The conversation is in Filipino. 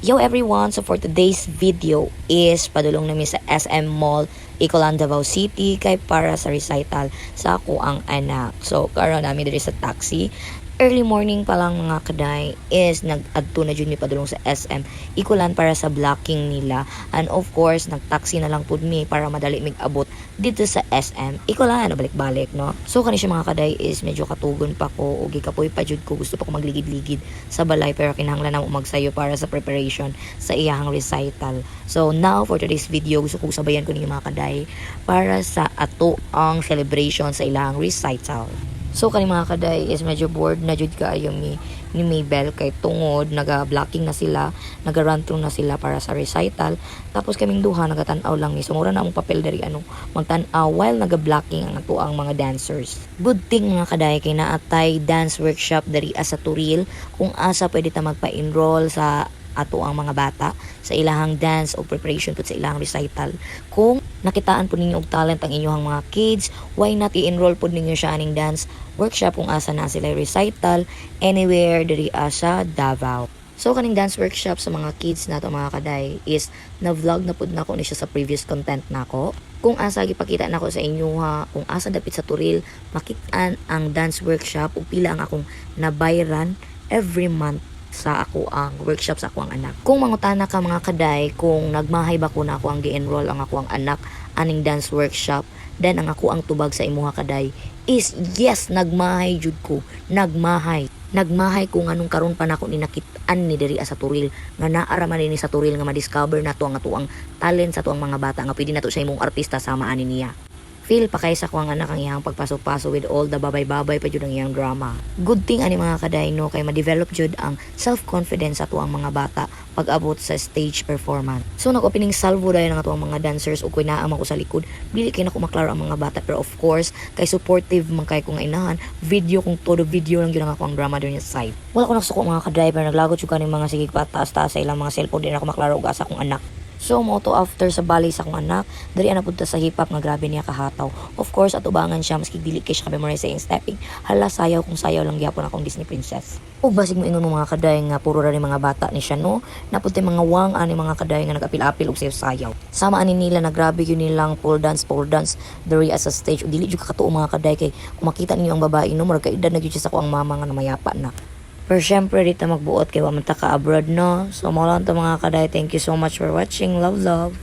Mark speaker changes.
Speaker 1: Yo everyone! So for today's video is padulong namin sa SM Mall, Icolan, Davao City kay para sa recital sa ako ang anak. So karon namin diri sa taxi. Early morning pa lang mga kaday is nag-adto na jud mi padulong sa SM Icolan para sa blocking nila. And of course, nag-taxi na lang pud mi para madali mig abot dito sa SM Icolan, balik-balik no. So kani siya mga kaday is medyo katugon pa ko ug gikapoy pa jud ko, gusto pa ko magligid-ligid sa balay pero kinahanglan na mo magsayo para sa preparation sa iyang recital. So now for today's video, gusto ko sabayan ko ninyo mga kaday para sa ato ang celebration sa ilang recital. So kani mga kaday is medyo bored na jud kaayo ni Maybel kay tungod naga-blocking na sila, naga-run through na sila para sa recital. Tapos kaming duha nagatan-aw lang ni sumura na among papel diri magtan-aw while naga-blocking ang ato ang mga dancers. Good thing mga kaday kay naatay dance workshop diri sa Turil kung asa pwede ta magpa-enroll sa ato ang mga bata sa ilahang dance o preparation pud sa ilahang recital. Kung nakitaan po ninyo og talent ang inyong mga kids, why not i-enroll po ninyo siya aning dance workshop kung asa na sila recital anywhere diri sa Davao. So kaning dance workshop sa mga kids nato mga kaday is na-vlog na pud nako ni siya sa previous content nako. Kung asa gipakita nako sa inyo ha, kung asa dapit sa Turil makit-an ang dance workshop ug pila ang akong nabayran every month sa ako ang workshop sa ako ang anak. Kung mangutana ka mga kaday kung nagmahay ba ko na ako ang gi-enroll ang ako ang anak aning dance workshop, then ang ako ang tubag sa imuha kaday is yes, nagmahay jud ko, nagmahay ko nganong karon pa nako ni nakit-an ni diri sa Turil nga naara man ni sa Turil nga ma-discover nato ang atuang talent sa tuang mga bata nga pwede nato sa imong artista sama ani niya. Feel pa kay sa kuang anak ang iyang pagpasok-paso with all the babay-babay pa jud ang iyang drama. Good thing ani mga kaday no kay ma-develop jud ang self-confidence sa tuang mga bata pag abot sa stage performance. So nag-opening salvo dayon ang tuang mga dancers ug kuinaam ako sa likod. Dili kay nako maklaro ang mga bata pero of course kay supportive man kay ko nga inahan, video kung todo video lang gyud ang ako ang drama doon sa side. Wala ko nagsuko mga ka-driver, naglagot jud kaning mga sigig pataas-taas sa ilang mga cellphone, di na ako maklaro og asa kong anak. So mo to after sa bali sa akong anak, dali na punta sa hip hop nga grabe niya kahataw. Of course atubangan siya maski dili kay siya ka-memorize sa iyang stepping. Hala sayaw kung sayaw lang gyapon akong Disney princess. Ug basig mo ingon mo mga kaday nga puro ra ni mga bata ni siya no. Napunti mga wang ani mga kaday nga nagapil-apil og sayaw. Sama ani nila na grabe yun nilang pole dance diri as a stage. Ug dili jud katuo mga kaday kay kung makita ninyo ang babae no murag kaedad na gyud siya sa ko ang mama nga namayapa na. Pero syempre dito magbuot kay wa man ta ka abroad no. So mo lang to mga kaday. Thank you so much for watching. Love.